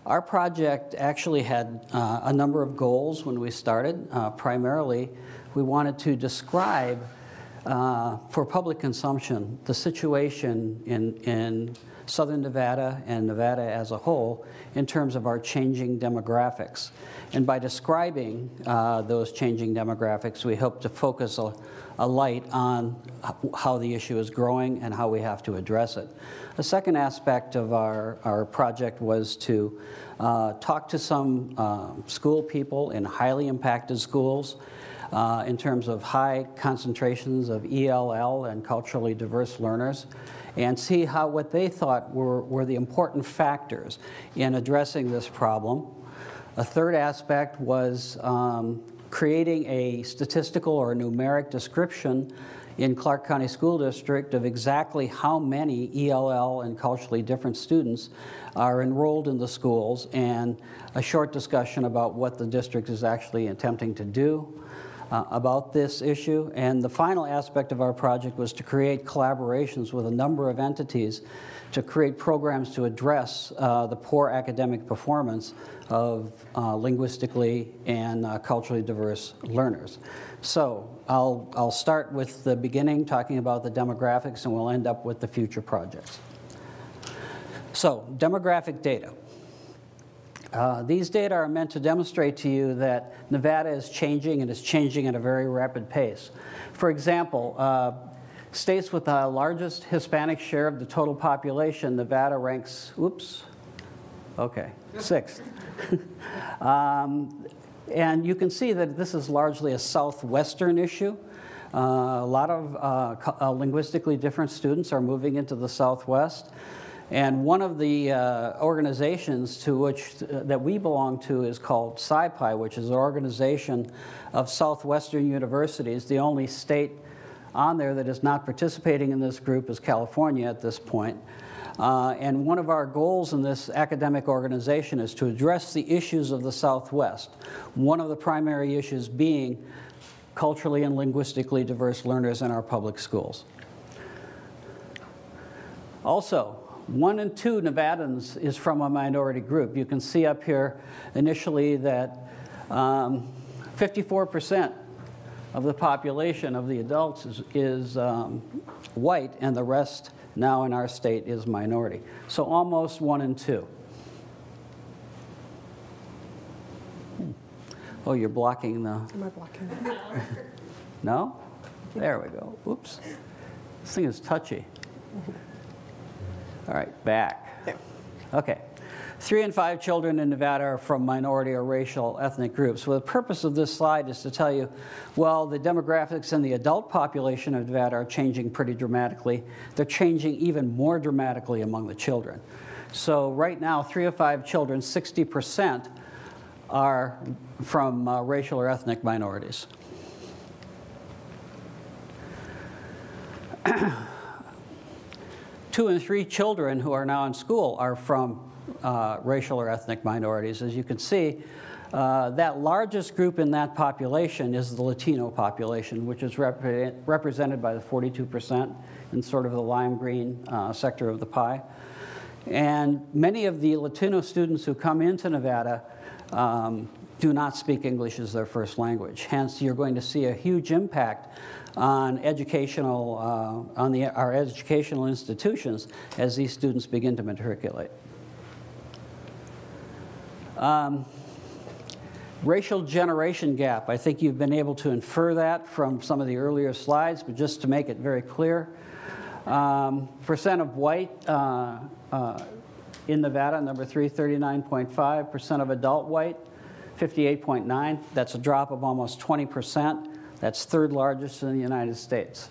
Our project actually had a number of goals when we started. Primarily, we wanted to describe for public consumption the situation in Southern Nevada and Nevada as a whole in terms of our changing demographics. And by describing those changing demographics, we hope to focus a light on how the issue is growing and how we have to address it. The second aspect of our project was to talk to some school people in highly impacted schools in terms of high concentrations of ELL and culturally diverse learners, and see what they thought were the important factors in addressing this problem. A third aspect was creating a statistical or numeric description in Clark County School District of exactly how many ELL and culturally different students are enrolled in the schools, and a short discussion about what the district is actually attempting to do about this issue. And the final aspect of our project was to create collaborations with a number of entities to create programs to address the poor academic performance of linguistically and culturally diverse learners. So I'll start with the beginning, talking about the demographics, and we'll end up with the future projects. So, demographic data. These data are meant to demonstrate to you that Nevada is changing, and is changing at a very rapid pace. For example, states with the largest Hispanic share of the total population, Nevada ranks, sixth. And you can see that this is largely a southwestern issue. A lot of linguistically different students are moving into the Southwest. And one of the organizations that we belong to is called SciPi, which is an organization of Southwestern universities. The only state on there that is not participating in this group is California at this point. And one of our goals in this academic organization is to address the issues of the Southwest. One of the primary issues being culturally and linguistically diverse learners in our public schools. Also, 1 in 2 Nevadans is from a minority group. You can see up here initially that 54% of the population of the adults is white, and the rest now in our state is minority. So almost 1 in 2. Oh, you're blocking the... Am I blocking it? No? There we go. Oops. This thing is touchy. All right, back. There. Okay. 3 in 5 children in Nevada are from minority or racial ethnic groups. Well, the purpose of this slide is to tell you, well, the demographics in the adult population of Nevada are changing pretty dramatically. They're changing even more dramatically among the children. So right now, 3 of 5 children, 60%, are from racial or ethnic minorities. 2 in 3 children who are now in school are from racial or ethnic minorities. As you can see, that largest group in that population is the Latino population, which is represented by the 42% in sort of the lime green sector of the pie. And many of the Latino students who come into Nevada do not speak English as their first language. Hence, you're going to see a huge impact on our educational institutions as these students begin to matriculate. Racial generation gap. I think you've been able to infer that from some of the earlier slides, but just to make it very clear, percent of white in Nevada, number 3, 39.5%. Percent of adult white, 58.9%. That's a drop of almost 20%. That's 3rd largest in the United States.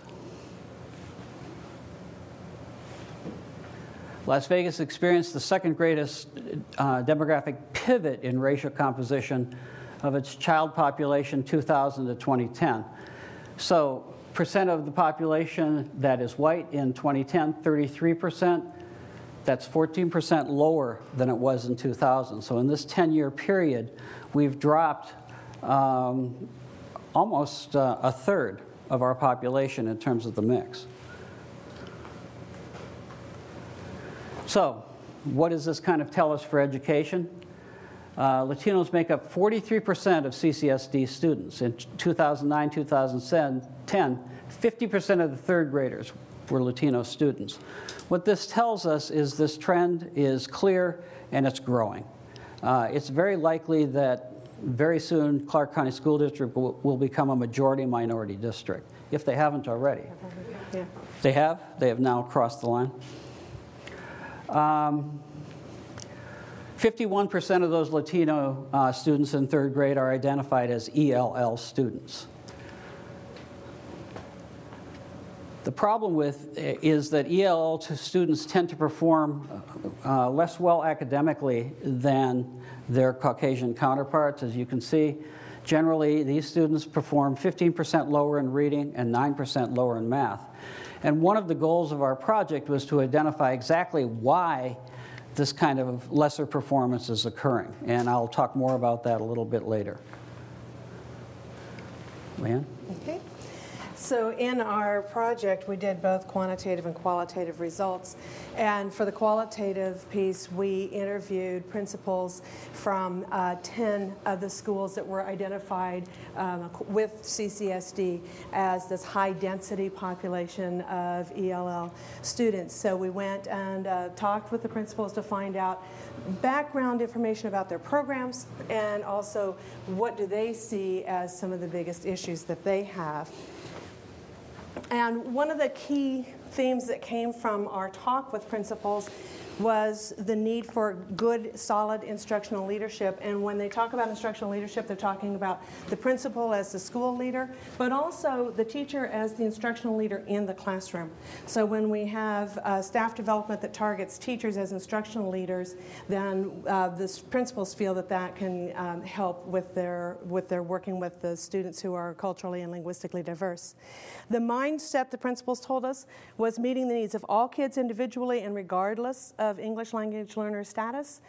Las Vegas experienced the 2nd greatest demographic pivot in racial composition of its child population 2000 to 2010. So percent of the population that is white in 2010, 33%. That's 14% lower than it was in 2000. So in this 10-year period, we've dropped almost a third of our population in terms of the mix. So what does this kind of tell us for education? Latinos make up 43% of CCSD students. In 2009, 2010, 50% of the third graders were Latino students. What this tells us is this trend is clear and it's growing. It's very likely that very soon Clark County School District will become a majority minority district, if they haven't already. Yeah. They have? They have now crossed the line. 51% of those Latino students in third grade are identified as ELL students. The problem is that ELL students tend to perform less well academically than their Caucasian counterparts. As you can see, generally these students perform 15% lower in reading and 9% lower in math. And one of the goals of our project was to identify exactly why this kind of lesser performance is occurring. And I'll talk more about that a little bit later. LeAnn? Okay. So in our project, we did both quantitative and qualitative results. And for the qualitative piece, we interviewed principals from 10 of the schools that were identified with CCSD as this high-density population of ELL students. So we went and talked with the principals to find out background information about their programs and also what do they see as some of the biggest issues that they have. And one of the key themes that came from our talk with principals was the need for good, solid instructional leadership. And when they talk about instructional leadership, they're talking about the principal as the school leader, but also the teacher as the instructional leader in the classroom. So when we have staff development that targets teachers as instructional leaders, then the principals feel that that can help with their working with the students who are culturally and linguistically diverse. The mindset, the principals told us, was meeting the needs of all kids individually and regardless of English language learner status,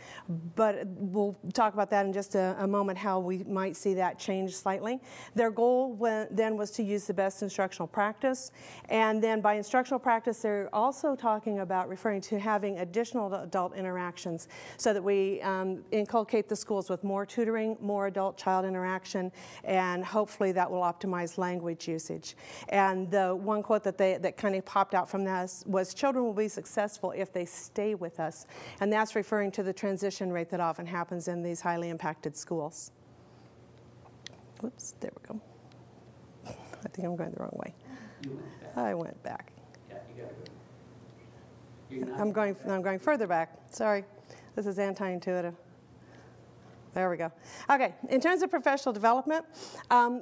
but we'll talk about that in just a moment, how we might see that change slightly. Their goal then was to use the best instructional practice, and then by instructional practice, they're also talking about referring to having additional adult interactions so that we inculcate the schools with more tutoring, more adult-child interaction, and hopefully that will optimize language usage. And the one quote that kind of popped out from this was, "Children will be successful if they stay with us." And that's referring to the transition rate that often happens in these highly impacted schools. Whoops, there we go. I think I'm going the wrong way. I went back. Yeah, you gotta go. I'm going further back. Sorry, this is anti-intuitive. There we go. Okay, in terms of professional development,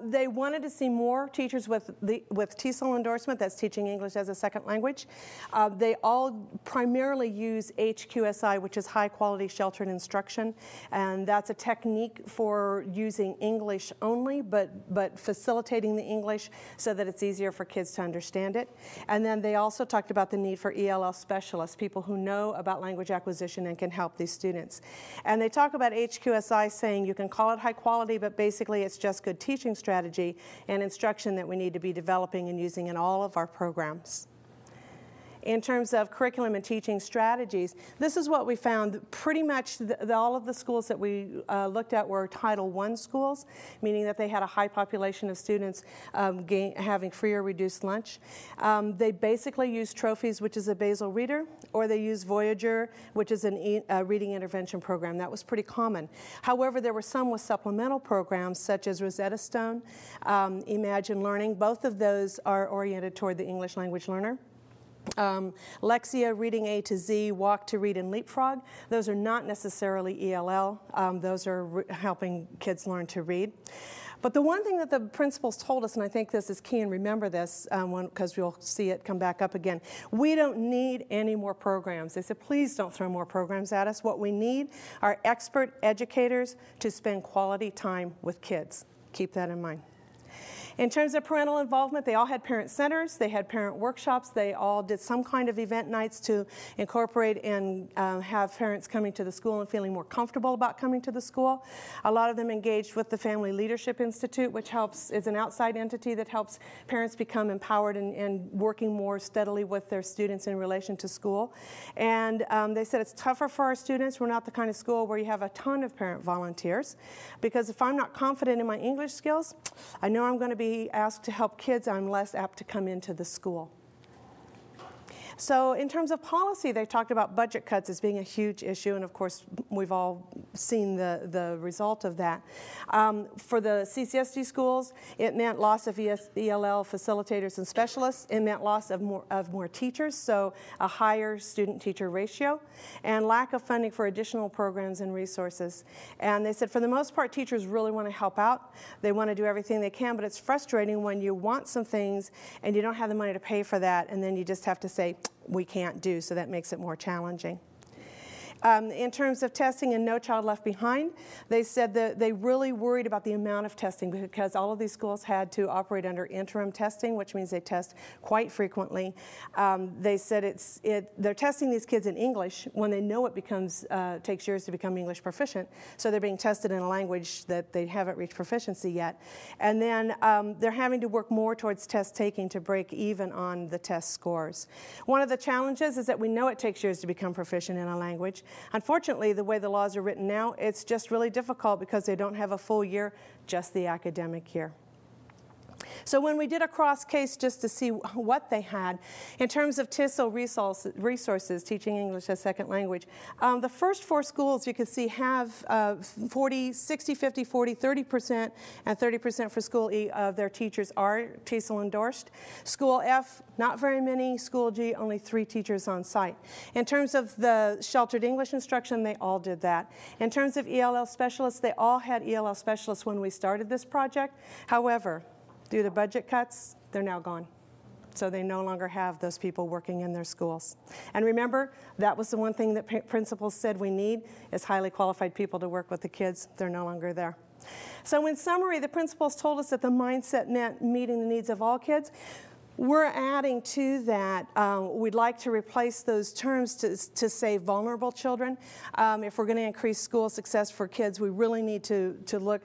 they wanted to see more teachers with TESOL endorsement, that's teaching English as a second language. They all primarily use HQSI, which is high quality sheltered instruction, and that's a technique for using English only, but facilitating the English so that it's easier for kids to understand it. And then they also talked about the need for ELL specialists, people who know about language acquisition and can help these students. And they talk about HQSI saying you can call it high quality, but basically it's just good teaching strategy and instruction that we need to be developing and using in all of our programs. In terms of curriculum and teaching strategies, this is what we found. Pretty much all of the schools that we looked at were Title I schools, meaning that they had a high population of students having free or reduced lunch. They basically use Trophies, which is a basal reader, or they use Voyager, which is a reading intervention program. That was pretty common. However, there were some with supplemental programs, such as Rosetta Stone, Imagine Learning. Both of those are oriented toward the English language learner. Lexia, Reading A to Z, Walk to Read, and Leapfrog. Those are not necessarily ELL. Those are helping kids learn to read. But the one thing that the principals told us, and I think this is key, and remember this because you'll see it come back up again, we don't need any more programs. They said, please don't throw more programs at us. What we need are expert educators to spend quality time with kids. Keep that in mind. In terms of parental involvement, they all had parent centers, they had parent workshops, they all did some kind of event nights to incorporate and have parents coming to the school and feeling more comfortable about coming to the school. A lot of them engaged with the Family Leadership Institute, which is an outside entity that helps parents become empowered and working more steadily with their students in relation to school. And they said it's tougher for our students. We're not the kind of school where you have a ton of parent volunteers, because if I'm not confident in my English skills, I know I'm going to be asked to help kids, I'm less apt to come into the school. So in terms of policy, they talked about budget cuts as being a huge issue, and of course, we've all seen the result of that. For the CCSD schools, it meant loss of ELL facilitators and specialists. It meant loss of more teachers, so a higher student-teacher ratio, and lack of funding for additional programs and resources. And they said, for the most part, teachers really want to help out. They want to do everything they can, but it's frustrating when you want some things and you don't have the money to pay for that, and then you just have to say, we can't do, so that makes it more challenging. In terms of testing and No Child Left Behind, they said that they really worried about the amount of testing, because all of these schools had to operate under interim testing, which means they test quite frequently. They said they're testing these kids in English when they know it takes years to become English proficient, so they're being tested in a language that they haven't reached proficiency yet. And then they're having to work more towards test taking to break even on the test scores. One of the challenges is that we know it takes years to become proficient in a language. Unfortunately, the way the laws are written now, it's just really difficult because they don't have a full year, just the academic year. So when we did a cross case just to see what they had, in terms of TESOL resources, teaching English as second language, the first 4 schools you can see have 60, 50, 40, 30%, and 30% for School E of their teachers are TESOL endorsed. School F, not very many. School G, only 3 teachers on site. In terms of the sheltered English instruction, they all did that. In terms of ELL specialists, they all had ELL specialists when we started this project. However, due to budget cuts, they're now gone. So they no longer have those people working in their schools. And remember, that was the one thing that principals said we need, is highly qualified people to work with the kids. They're no longer there. So in summary, the principals told us that the mindset meant meeting the needs of all kids. We're adding to that, we'd like to replace those terms to say vulnerable children. If we're going to increase school success for kids, we really need to look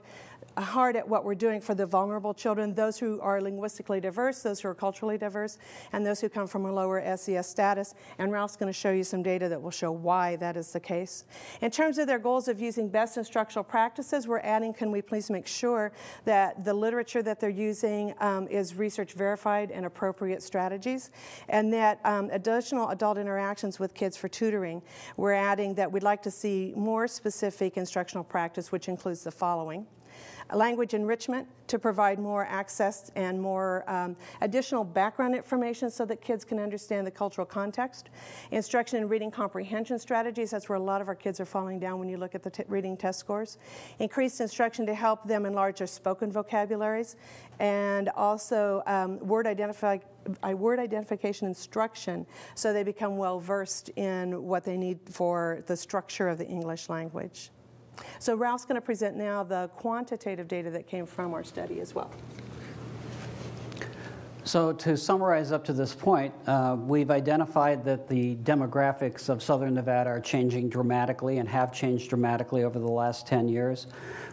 hard at what we're doing for the vulnerable children, those who are linguistically diverse, those who are culturally diverse, and those who come from a lower SES status. And Ralph's going to show you some data that will show why that is the case. In terms of their goals of using best instructional practices, we're adding, can we please make sure that the literature that they're using is research verified and appropriate strategies, and that additional adult interactions with kids for tutoring. We're adding that we'd like to see more specific instructional practice, which includes the following. Language enrichment to provide more access and more additional background information so that kids can understand the cultural context. Instruction in reading comprehension strategies, that's where a lot of our kids are falling down when you look at the reading test scores. Increased instruction to help them enlarge their spoken vocabularies, and also word identification instruction so they become well versed in what they need for the structure of the English language. So Ralph's going to present now the quantitative data that came from our study as well. So to summarize up to this point, we've identified that the demographics of Southern Nevada are changing dramatically and have changed dramatically over the last 10 years.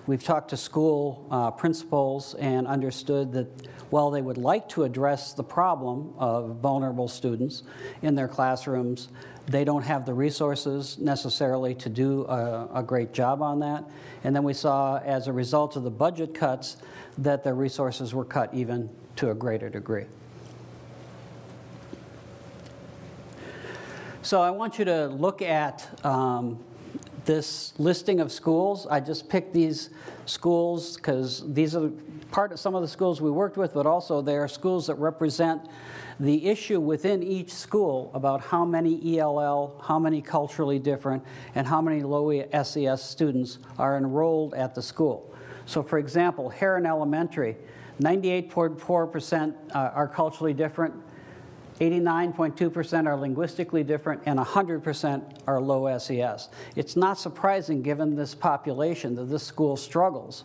We've talked to school principals and understood that while they would like to address the problem of vulnerable students in their classrooms, they don't have the resources necessarily to do a great job on that. And then we saw, as a result of the budget cuts, that their resources were cut even to a greater degree. So I want you to look at this listing of schools. I just picked these schools because these are part of some of the schools we worked with, but also they are schools that represent the issue within each school about how many ELL, how many culturally different, and how many low SES students are enrolled at the school. So for example, Heron Elementary, 98.4% are culturally different, 89.2% are linguistically different, and 100% are low SES. It's not surprising, given this population, that this school struggles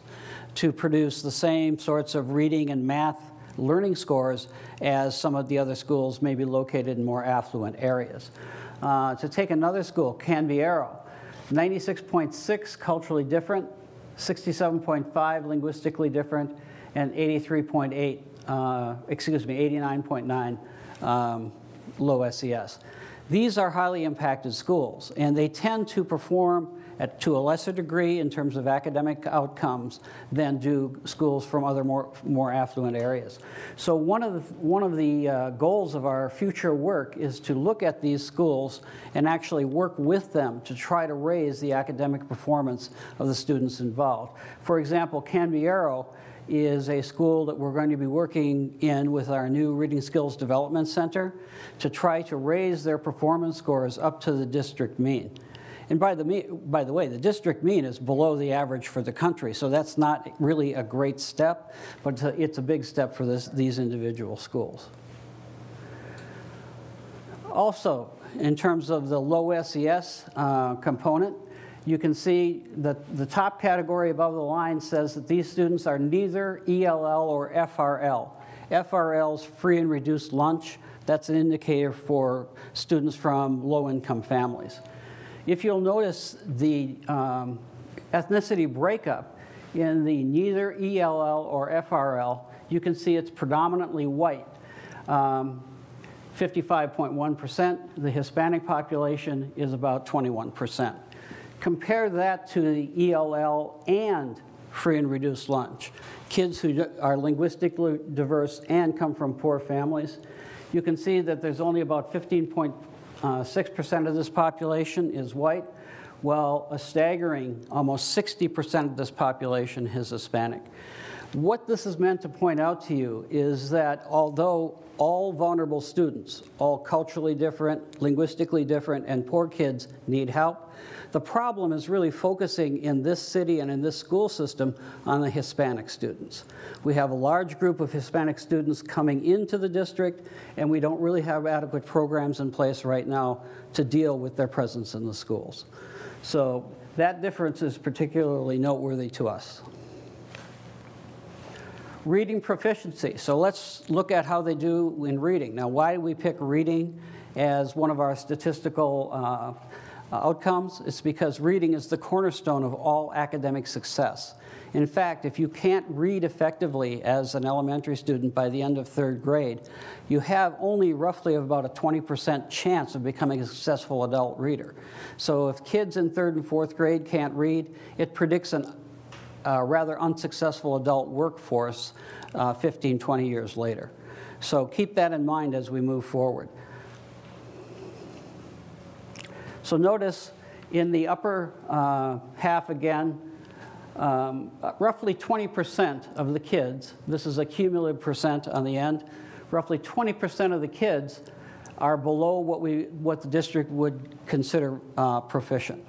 to produce the same sorts of reading and math learning scores as some of the other schools maybe located in more affluent areas. To take another school, Canberra, 96.6 culturally different, 67.5 linguistically different, and 89.9 low SES. These are highly impacted schools, and they tend to perform to a lesser degree in terms of academic outcomes than do schools from other more affluent areas. So one of the goals of our future work is to look at these schools and actually work with them to try to raise the academic performance of the students involved. For example, Canberra is a school that we're going to be working in with our new Reading Skills Development Center to try to raise their performance scores up to the district mean. And by the way, the district mean is below the average for the country, so that's not really a great step, but it's a big step for these individual schools. Also, in terms of the low SES component, you can see that the top category above the line says that these students are neither ELL or FRL. FRL's free and reduced lunch. That's an indicator for students from low-income families. If you'll notice the ethnicity breakup in the neither ELL or FRL, you can see it's predominantly white. 55.1%. The Hispanic population is about 21%. Compare that to the ELL and free and reduced lunch. Kids who are linguistically diverse and come from poor families. You can see that there's only about 15.6% of this population is white, while a staggering almost 60% of this population is Hispanic. What this is meant to point out to you is that although all vulnerable students, all culturally different, linguistically different, and poor kids need help, the problem is really focusing in this city and in this school system on the Hispanic students. We have a large group of Hispanic students coming into the district, and we don't really have adequate programs in place right now to deal with their presence in the schools. So that difference is particularly noteworthy to us. Reading proficiency. So let's look at how they do in reading. Now, why do we pick reading as one of our statistical outcomes? It's because reading is the cornerstone of all academic success. In fact, if you can't read effectively as an elementary student by the end of third grade, you have only roughly about a 20% chance of becoming a successful adult reader. So if kids in third and fourth grade can't read, it predicts a rather unsuccessful adult workforce 15, 20 years later. So keep that in mind as we move forward. So notice in the upper half again, roughly 20% of the kids, this is a cumulative percent on the end, roughly 20% of the kids are below what the district would consider proficient,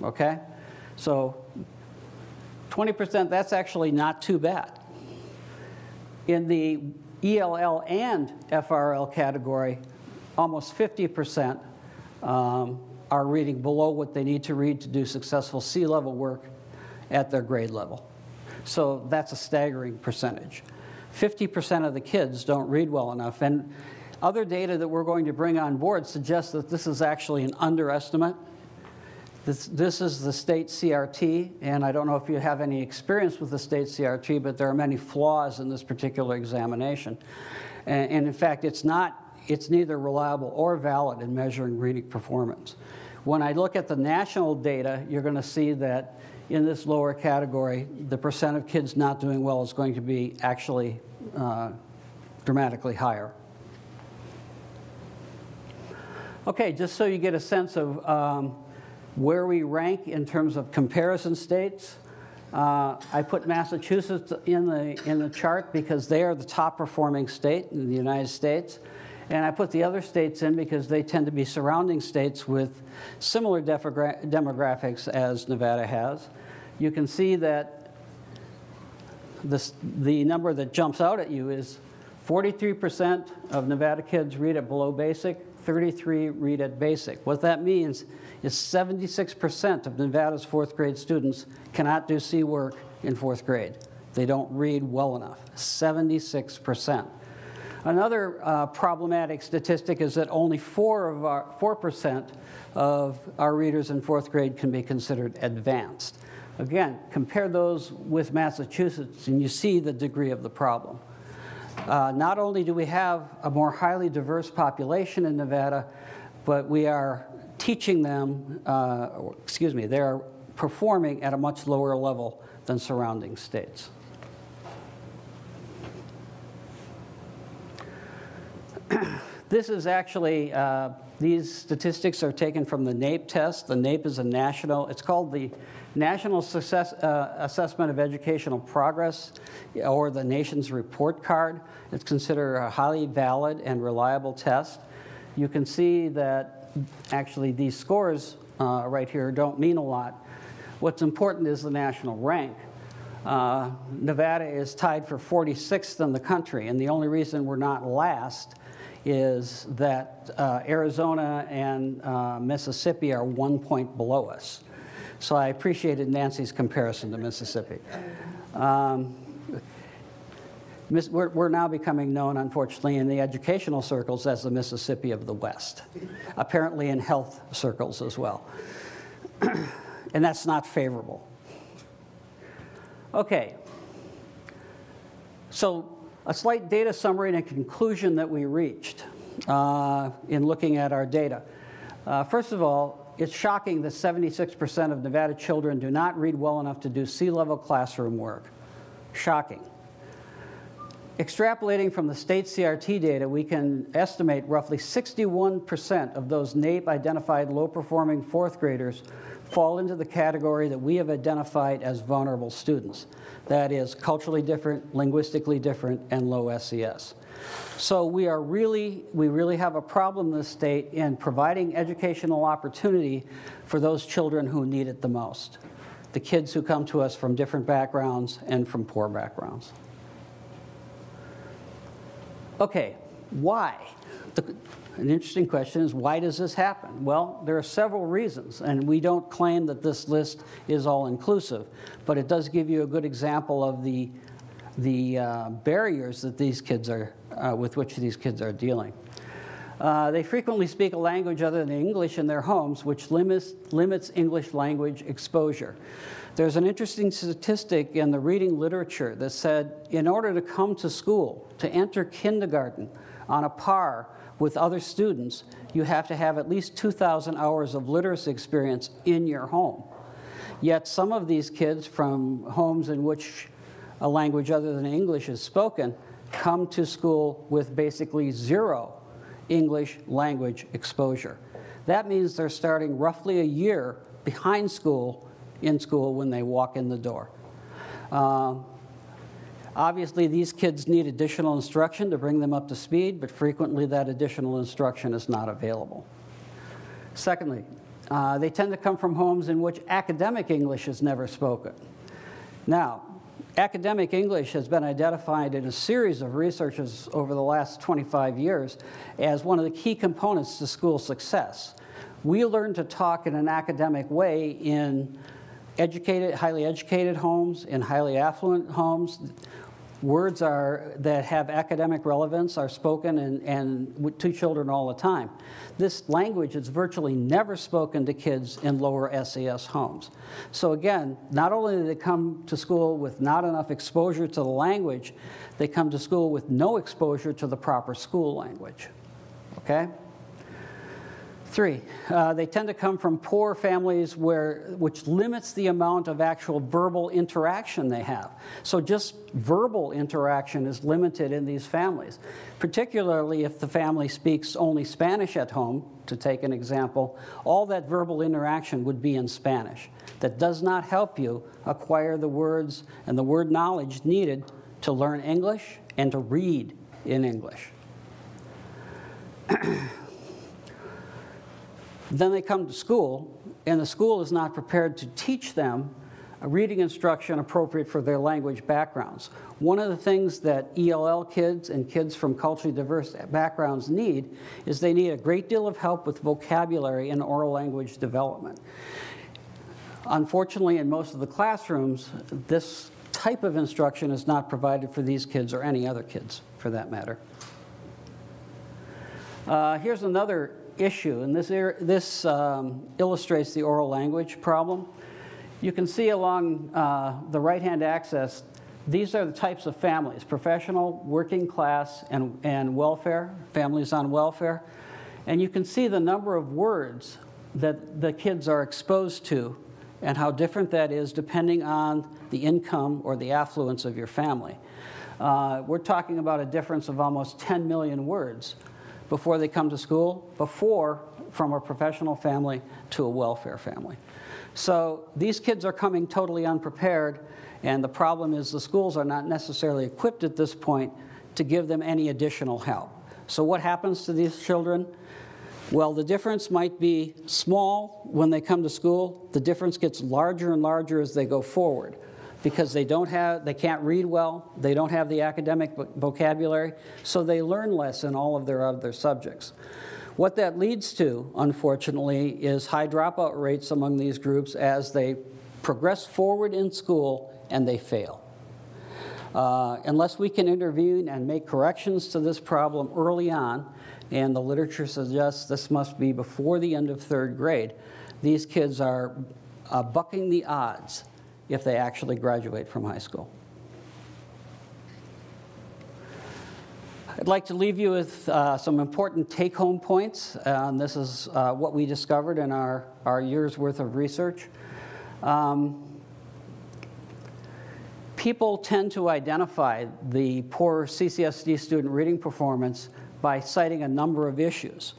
okay? So 20%, that's actually not too bad. In the ELL and FRL category, almost 50% are reading below what they need to read to do successful C-level work at their grade level. So that's a staggering percentage. 50% of the kids don't read well enough. And other data that we're going to bring on board suggests that this is actually an underestimate. This is the state CRT, and I don't know if you have any experience with the state CRT, but there are many flaws in this particular examination. And in fact, it's neither reliable or valid in measuring reading performance. When I look at the national data, you're going to see that in this lower category, the percent of kids not doing well is going to be actually dramatically higher. Okay, just so you get a sense of where we rank in terms of comparison states, I put Massachusetts in the chart because they are the top performing state in the United States. And I put the other states in because they tend to be surrounding states with similar demographics as Nevada has. You can see that the number that jumps out at you is 43% of Nevada kids read at below basic, 33 read at basic. What that means is 76% of Nevada's fourth grade students cannot do C work in fourth grade. They don't read well enough, 76%. Another problematic statistic is that only 4% of our readers in fourth grade can be considered advanced. Again, compare those with Massachusetts and you see the degree of the problem. Not only do we have a more highly diverse population in Nevada, but we are teaching them, they are performing at a much lower level than surrounding states. This is actually, these statistics are taken from the NAEP test. The NAEP is a national, it's called the National Assessment of Educational Progress, or the nation's report card. It's considered a highly valid and reliable test. You can see that actually these scores right here don't mean a lot. What's important is the national rank. Nevada is tied for 46th in the country, and the only reason we're not last is that Arizona and Mississippi are 1 point below us. So I appreciated Nancy's comparison to Mississippi. We're now becoming known, unfortunately, in the educational circles as the Mississippi of the West, apparently in health circles as well. And that's not favorable. Okay. So a slight data summary and a conclusion that we reached in looking at our data. First of all, it's shocking that 76% of Nevada children do not read well enough to do C-level classroom work. Shocking. Extrapolating from the state CRT data, we can estimate roughly 61% of those NAEP-identified low-performing fourth graders fall into the category that we have identified as vulnerable students. That is, culturally different, linguistically different, and low SES. So we really have a problem in the state in providing educational opportunity for those children who need it the most. The kids who come to us from different backgrounds and from poor backgrounds. Okay, why? An interesting question is, why does this happen? Well, there are several reasons, and we don't claim that this list is all-inclusive, but it does give you a good example of the barriers that these kids are, with which these kids are dealing. They frequently speak a language other than English in their homes, which limits English language exposure. There's an interesting statistic in the reading literature that said, in order to come to school, to enter kindergarten on a par with other students, you have to have at least 2,000 hours of literacy experience in your home. Yet some of these kids from homes in which a language other than English is spoken come to school with basically zero English language exposure. That means they're starting roughly a year behind school, in school, when they walk in the door. Obviously, these kids need additional instruction to bring them up to speed, but frequently that additional instruction is not available. Secondly, they tend to come from homes in which academic English is never spoken. Now, academic English has been identified in a series of researches over the last 25 years as one of the key components to school success. We learn to talk in an academic way in highly educated homes, in highly affluent homes. Words that have academic relevance are spoken and to children all the time. This language is virtually never spoken to kids in lower SES homes. So again, not only do they come to school with not enough exposure to the language, they come to school with no exposure to the proper school language. Okay? 3, they tend to come from poor families which limits the amount of actual verbal interaction they have. So just verbal interaction is limited in these families, particularly if the family speaks only Spanish at home, to take an example. All that verbal interaction would be in Spanish. That does not help you acquire the words and the word knowledge needed to learn English and to read in English. Then they come to school, and the school is not prepared to teach them reading instruction appropriate for their language backgrounds. One of the things that ELL kids and kids from culturally diverse backgrounds need is they need a great deal of help with vocabulary and oral language development. Unfortunately, in most of the classrooms, this type of instruction is not provided for these kids or any other kids, for that matter. Here's another issue, and this illustrates the oral language problem. You can see along the right-hand axis, these are the types of families: professional, working class, and welfare, families on welfare. And you can see the number of words that the kids are exposed to and how different that is depending on the income or the affluence of your family. We're talking about a difference of almost 10 million words before they come to school, from a professional family to a welfare family. So these kids are coming totally unprepared, and the problem is the schools are not necessarily equipped at this point to give them any additional help. So what happens to these children? Well, the difference might be small when they come to school. The difference gets larger and larger as they go forward, because they can't read well, they don't have the academic vocabulary, so they learn less in all of their other subjects. What that leads to, unfortunately, is high dropout rates among these groups as they progress forward in school and they fail. Unless we can intervene and make corrections to this problem early on, and the literature suggests this must be before the end of third grade, these kids are bucking the odds if they actually graduate from high school. I'd like to leave you with some important take-home points. This is what we discovered in our year's worth of research. People tend to identify the poor CCSD student reading performance by citing a number of issues.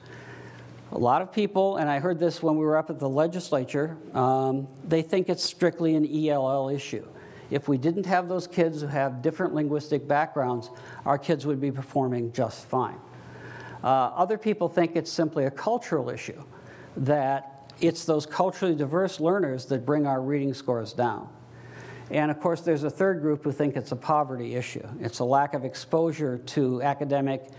A lot of people, and I heard this when we were up at the legislature, they think it's strictly an ELL issue. If we didn't have those kids who have different linguistic backgrounds, our kids would be performing just fine. Other people think it's simply a cultural issue, that it's those culturally diverse learners that bring our reading scores down. And of course, there's a third group who think it's a poverty issue. It's a lack of exposure to academic,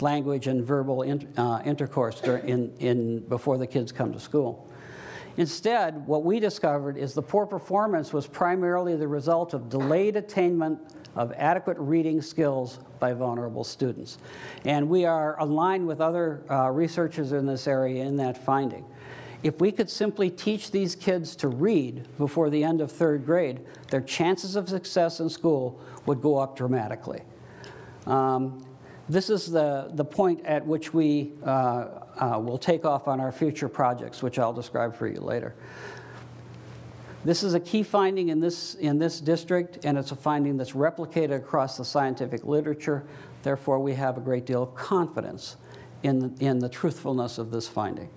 language, and verbal intercourse before the kids come to school. Instead, what we discovered is the poor performance was primarily the result of delayed attainment of adequate reading skills by vulnerable students. And we are aligned with other researchers in this area in that finding. If we could simply teach these kids to read before the end of third grade, their chances of success in school would go up dramatically. This is the point at which we will take off on our future projects, which I'll describe for you later. This is a key finding in this district, and it's a finding that's replicated across the scientific literature. Therefore, we have a great deal of confidence in the truthfulness of this finding.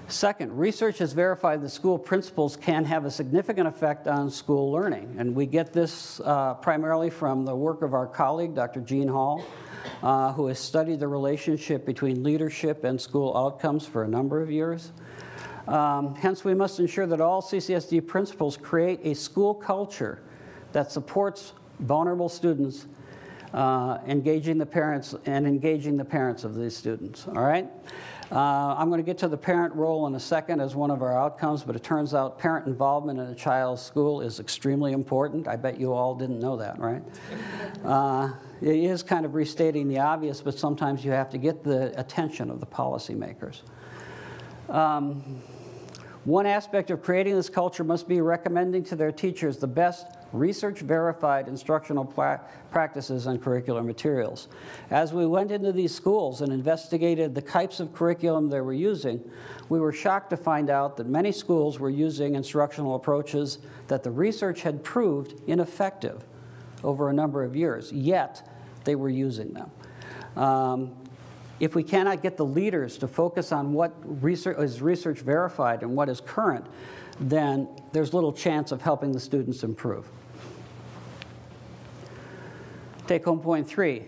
Second, research has verified that school principals can have a significant effect on school learning. And we get this primarily from the work of our colleague, Dr. Jean Hall, who has studied the relationship between leadership and school outcomes for a number of years. Hence, we must ensure that all CCSD principals create a school culture that supports vulnerable students, engaging the parents of these students, all right? I'm going to get to the parent role in a second as one of our outcomes, but it turns out parent involvement in a child's school is extremely important. I bet you all didn't know that, right? It is kind of restating the obvious, but sometimes you have to get the attention of the policymakers. One aspect of creating this culture must be recommending to their teachers the best research-verified instructional practices and curricular materials. As we went into these schools and investigated the types of curriculum they were using, we were shocked to find out that many schools were using instructional approaches that the research had proved ineffective over a number of years, yet they were using them. If we cannot get the leaders to focus on what is research verified and what is current, then there's little chance of helping the students improve. Take home point 3.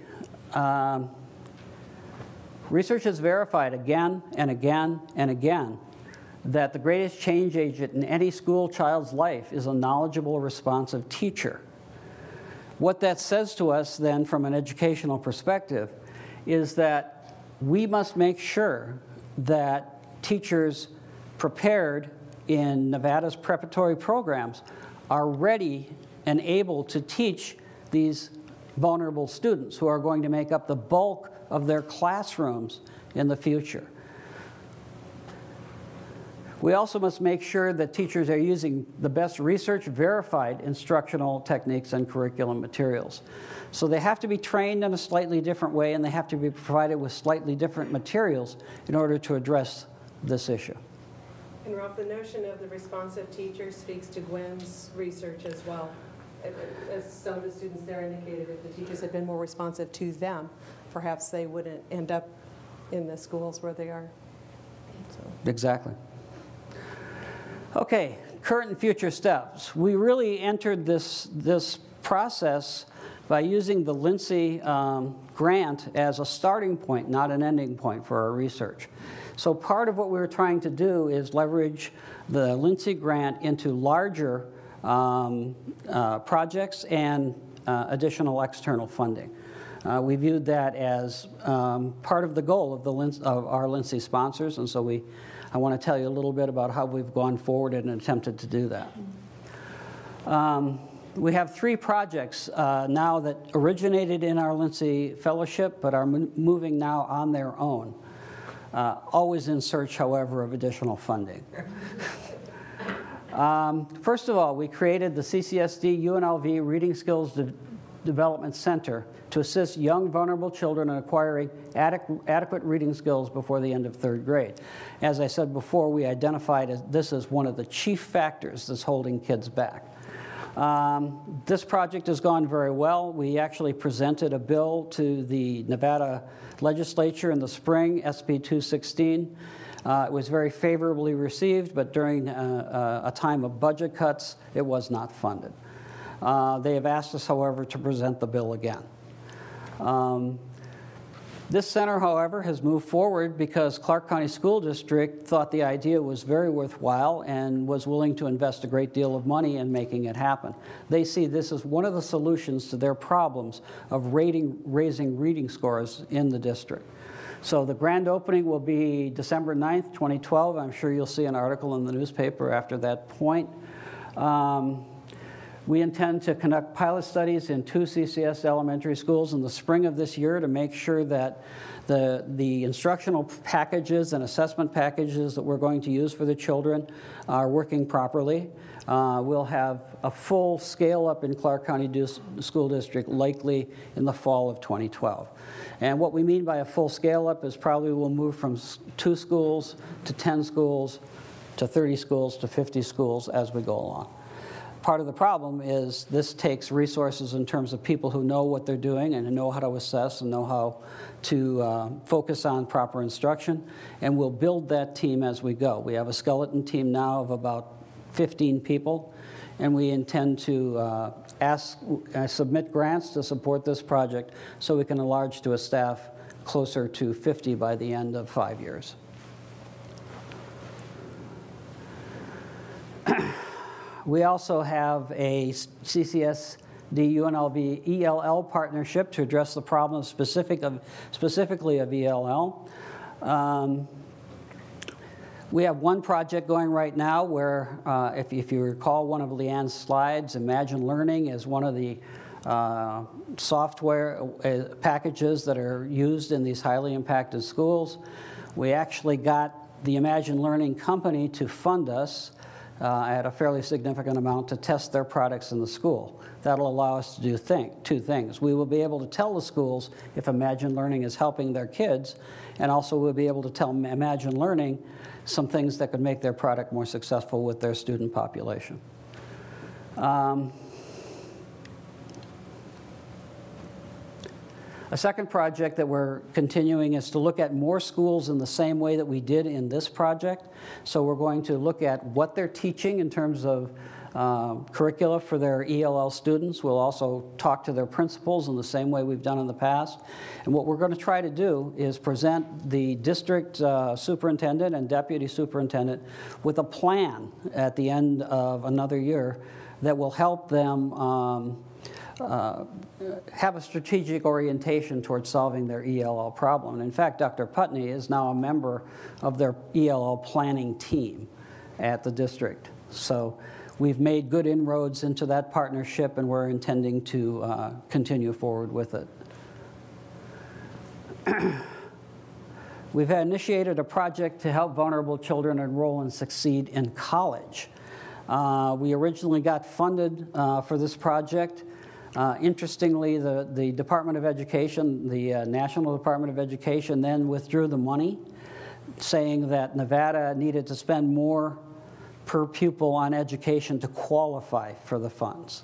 Research has verified again and again and again that the greatest change agent in any school child's life is a knowledgeable, responsive teacher. What that says to us then from an educational perspective is that we must make sure that teachers prepared in Nevada's preparatory programs are ready and able to teach these vulnerable students who are going to make up the bulk of their classrooms in the future. We also must make sure that teachers are using the best research-verified instructional techniques and curriculum materials. So they have to be trained in a slightly different way, and they have to be provided with slightly different materials in order to address this issue. And Ralph, the notion of the responsive teacher speaks to Gwen's research as well. As some of the students there indicated, if the teachers had been more responsive to them, perhaps they wouldn't end up in the schools where they are. So. Exactly. Okay, current and future steps. We really entered this process by using the Lincy grant as a starting point, not an ending point for our research. So part of what we were trying to do is leverage the Lincy grant into larger projects and additional external funding. We viewed that as part of the goal of, our Lincy sponsors, and so I want to tell you a little bit about how we've gone forward and attempted to do that. We have 3 projects now that originated in our Lincy Fellowship, but are moving now on their own. Always in search, however, of additional funding. First of all, we created the CCSD UNLV Reading Skills Development Center to assist young vulnerable children in acquiring adequate reading skills before the end of 3rd grade. As I said before, we identified this as one of the chief factors that's holding kids back. This project has gone very well. We actually presented a bill to the Nevada legislature in the spring, SB 216. It was very favorably received, but during a time of budget cuts, it was not funded. They have asked us, however, to present the bill again. This center, however, has moved forward because Clark County School District thought the idea was very worthwhile and was willing to invest a great deal of money in making it happen. They see this as one of the solutions to their problems of raising reading scores in the district. So the grand opening will be December 9th, 2012. I'm sure you'll see an article in the newspaper after that point. We intend to conduct pilot studies in 2 CCS elementary schools in the spring of this year to make sure that the instructional packages and assessment packages that we're going to use for the children are working properly. We'll have a full scale-up in Clark County School District likely in the fall of 2012. And what we mean by a full scale-up is probably we'll move from 2 schools to 10 schools to 30 schools to 50 schools as we go along. Part of the problem is this takes resources in terms of people who know what they're doing and know how to assess and know how to focus on proper instruction, and we'll build that team as we go. We have a skeleton team now of about 15 people, and we intend to submit grants to support this project so we can enlarge to a staff closer to 50 by the end of 5 years. We also have a CCSD UNLV ELL partnership to address the problem specifically of ELL. We have one project going right now where, if you recall one of LeAnn's slides, Imagine Learning is one of the software packages that are used in these highly impacted schools. We actually got the Imagine Learning company to fund us at a fairly significant amount to test their products in the school. That'll allow us to do 2 things. We will be able to tell the schools if Imagine Learning is helping their kids, and also we'll be able to tell Imagine Learning some things that could make their product more successful with their student population. A second project that we're continuing is to look at more schools in the same way that we did in this project. So we're going to look at what they're teaching in terms of curricula for their ELL students. We'll also talk to their principals in the same way we've done in the past. And what we're going to try to do is present the district superintendent and deputy superintendent with a plan at the end of another year that will help them have a strategic orientation towards solving their ELL problem. In fact, Dr. Putney is now a member of their ELL planning team at the district. So we've made good inroads into that partnership, and we're intending to continue forward with it. We've initiated a project to help vulnerable children enroll and succeed in college. We originally got funded for this project. Interestingly, the Department of Education, the National Department of Education, then withdrew the money, saying that Nevada needed to spend more per pupil on education to qualify for the funds,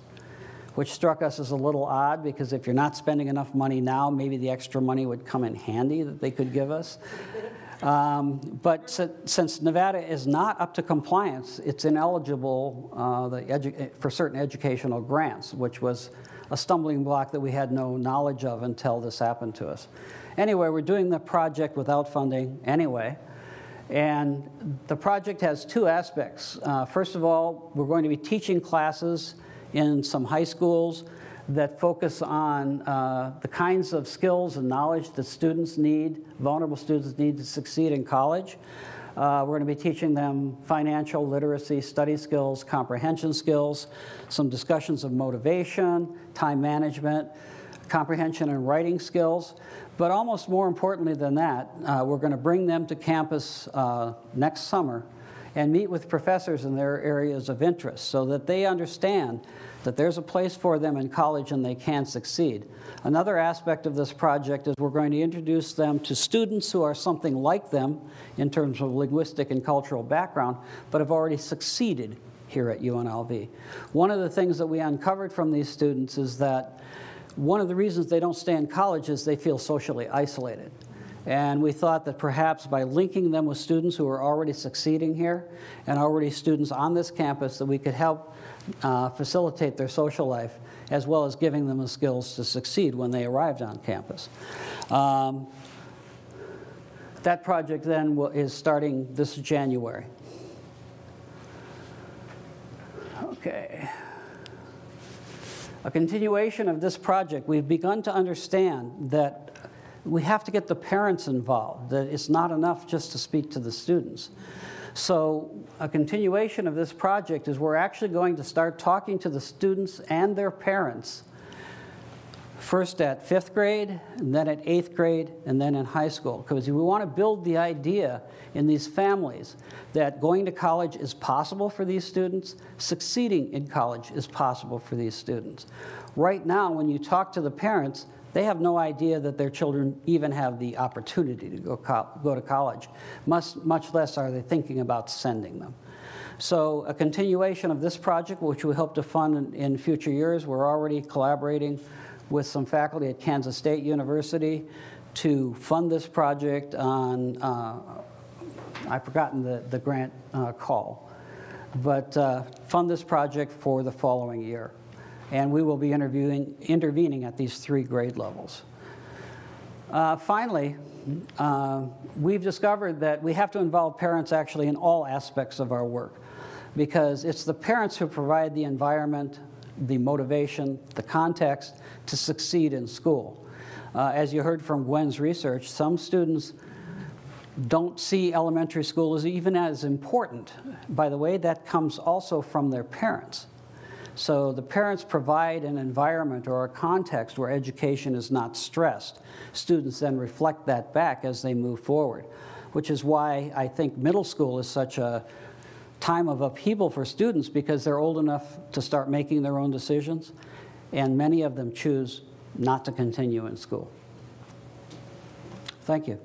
which struck us as a little odd, because if you're not spending enough money now, maybe the extra money would come in handy that they could give us. But since Nevada is not up to compliance, it's ineligible for certain educational grants, which was a stumbling block that we had no knowledge of until this happened to us. Anyway, we're doing the project without funding anyway. And the project has two aspects. First of all, we're going to be teaching classes in some high schools that focus on the kinds of skills and knowledge that students need, vulnerable students need to succeed in college. We're going to be teaching them financial literacy, study skills, comprehension skills, some discussions of motivation, time management, comprehension and writing skills. But almost more importantly than that, we're going to bring them to campus next summer and meet with professors in their areas of interest so that they understand that there's a place for them in college and they can succeed. Another aspect of this project is we're going to introduce them to students who are something like them in terms of linguistic and cultural background, but have already succeeded here at UNLV. One of the things that we uncovered from these students is that one of the reasons they don't stay in college is they feel socially isolated. And we thought that perhaps by linking them with students who are already succeeding here and already students on this campus, that we could help facilitate their social life, as well as giving them the skills to succeed when they arrived on campus. That project then is starting this January. Okay. A continuation of this project, we've begun to understand that we have to get the parents involved, that it's not enough just to speak to the students. So a continuation of this project is we're actually going to start talking to the students and their parents, first at 5th grade, and then at 8th grade, and then in high school, because we want to build the idea in these families that going to college is possible for these students, succeeding in college is possible for these students. Right now, when you talk to the parents, they have no idea that their children even have the opportunity to go to college, much less are they thinking about sending them. So a continuation of this project, which we hope to fund in future years, we're already collaborating with some faculty at Kansas State University to fund this project on, I've forgotten the grant call, but fund this project for the following year. And we will be intervening at these 3 grade levels. Finally, we've discovered that we have to involve parents actually in all aspects of our work, because it's the parents who provide the environment, the motivation, the context to succeed in school. As you heard from Gwen's research, some students don't see elementary school as even as important. By the way, that comes also from their parents. So the parents provide an environment or a context where education is not stressed. Students then reflect that back as they move forward, which is why I think middle school is such a time of upheaval for students, because they're old enough to start making their own decisions, and many of them choose not to continue in school. Thank you.